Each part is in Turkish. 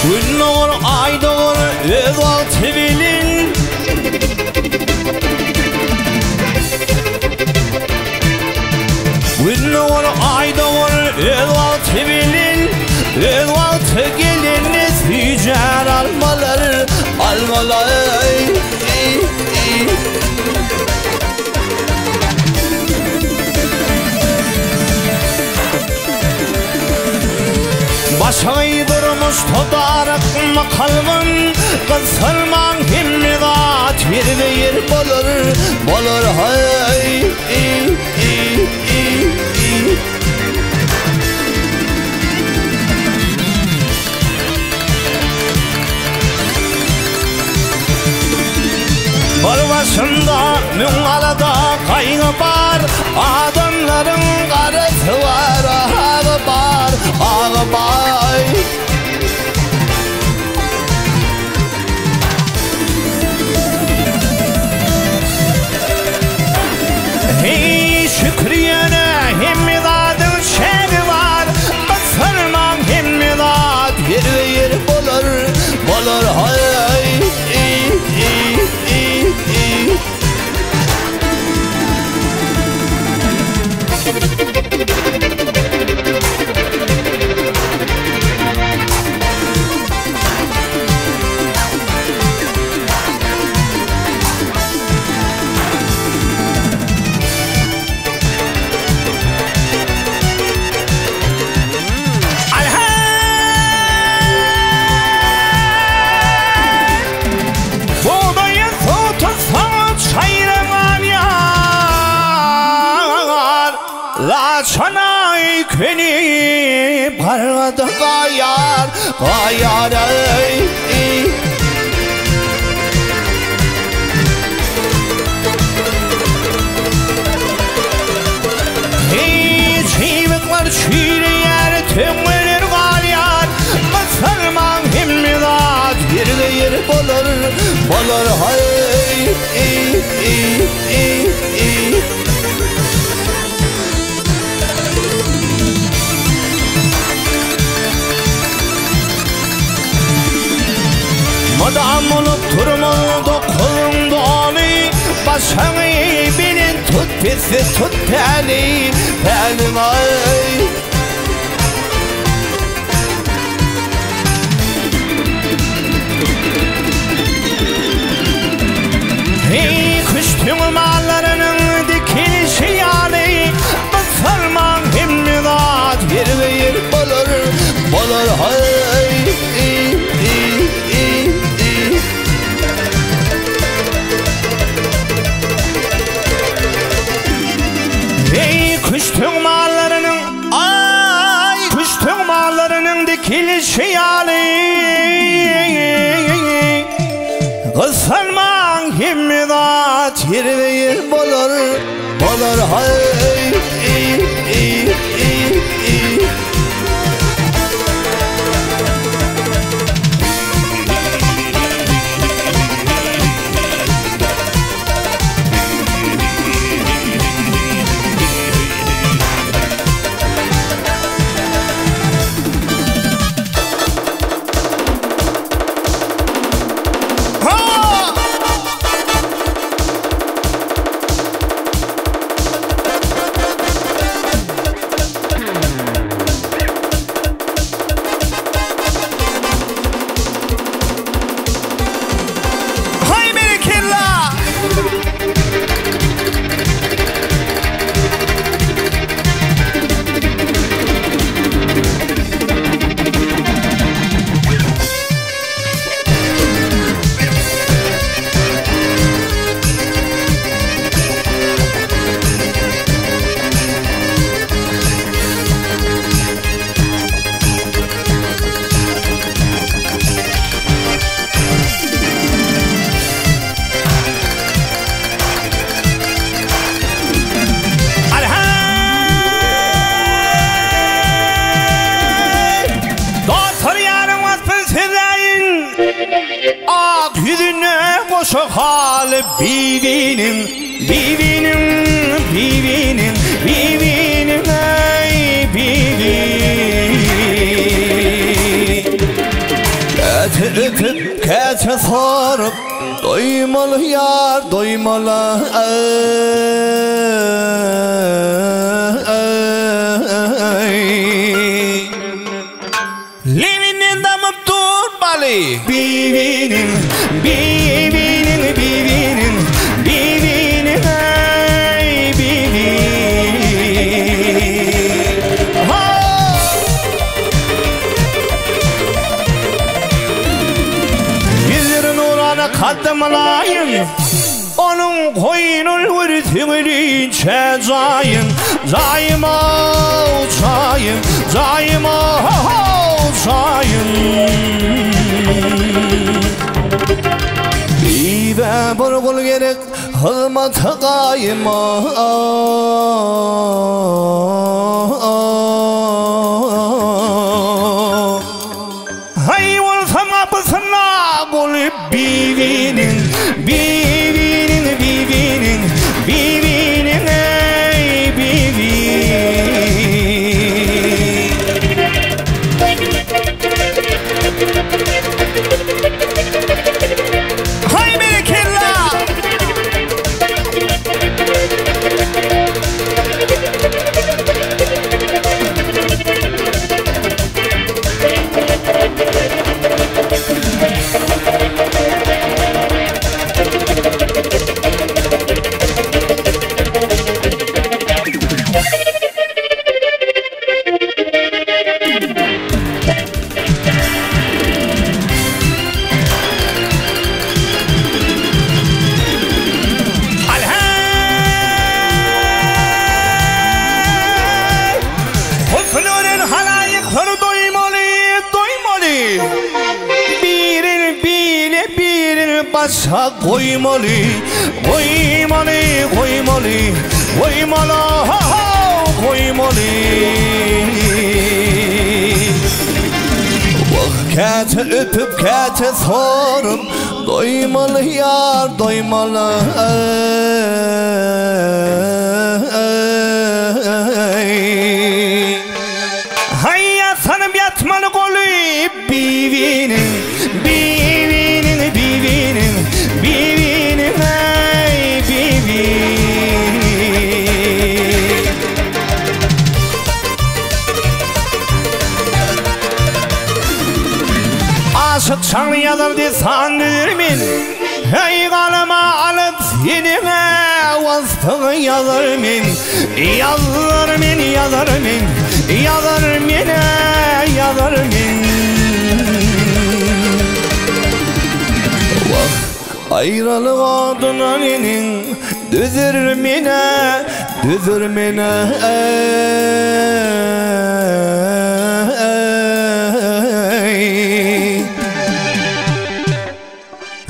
Gün doğur, ay doğur, öz altı bilin. Gün doğur, ay doğur, öz altı bilin. Öz altı geliniz yücer almalar, almalar. Başayı durmuş todarık kalbin, kısırman himmedat bir deyir bolur, bolur hay. Bal başında müngalada kaygı var, adamların karısı var, ağı var, ağı var. Hey şükriyene himmedatın şevi var, basırman himmedat yer yer bolur, bolur hay. Çanay keni parada kayar, kayar ey. Çivikler çiğneyer, tümler kalyar, Müslüman himmedat bir deyir bolur, bolur hay. Madam olup durmadı kolumda onu, başını bilin tut pisi tut teli, telim ay. Hey kuş tümallarının dikilişi yani, Müslüman himmedat yer ve yer bolur, bolur hay. Kuş tümallarının, ay kuş tümallarının dikilişi yani, kısırman himmedat yer ve yer bolur, bolur hay. al bivinin bivinin bivinin bivinin ey bivin Kete öpüp kete sarıp doymalı yar doymalı Levinin damıp durmalı bivinin bivinin bivinin bivinin ey bivin Yüzlerin uğrana kaddımlayın onun koyunun vürtümünü çezayın Zayma uçayın Zayma uçayın Bir de burgul gerek hılmata kayma Hay olsam apısına bulup bivinin Bivinin bivinin bivinin ey bivin Hay berekella Başa koymalı, koymalı, koymalı, koymalı, koymalı. Kete öpüp kete sorup doymalı yar doymalı. Hayya sanıp yatmalı golü bivinin, bivinin, bivinin, bivinin ey bivin. Aşık şanlı yazardı sandırmin, hey kanıma alıp sinime vasfını yazarmin, yazarmin, yazarmin, yazarmin, yazarmin. Ayrılık adınaninin düzürmine, düzürmine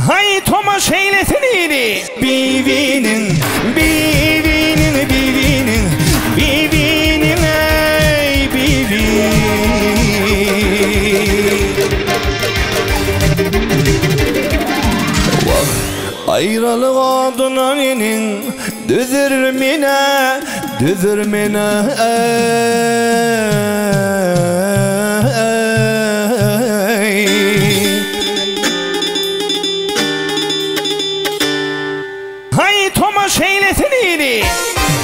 Hay tomaş eylesinini bivinin, bivinin, bivinin, bivinin ey bivin. Ayrılık adınaninin düzürmine, düzürmine Hay tomaş eylesinini,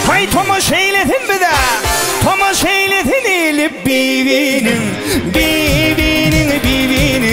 hay tomaş eylesin bir de, tomaş eylesinini bivinin, bivinin, bivinin.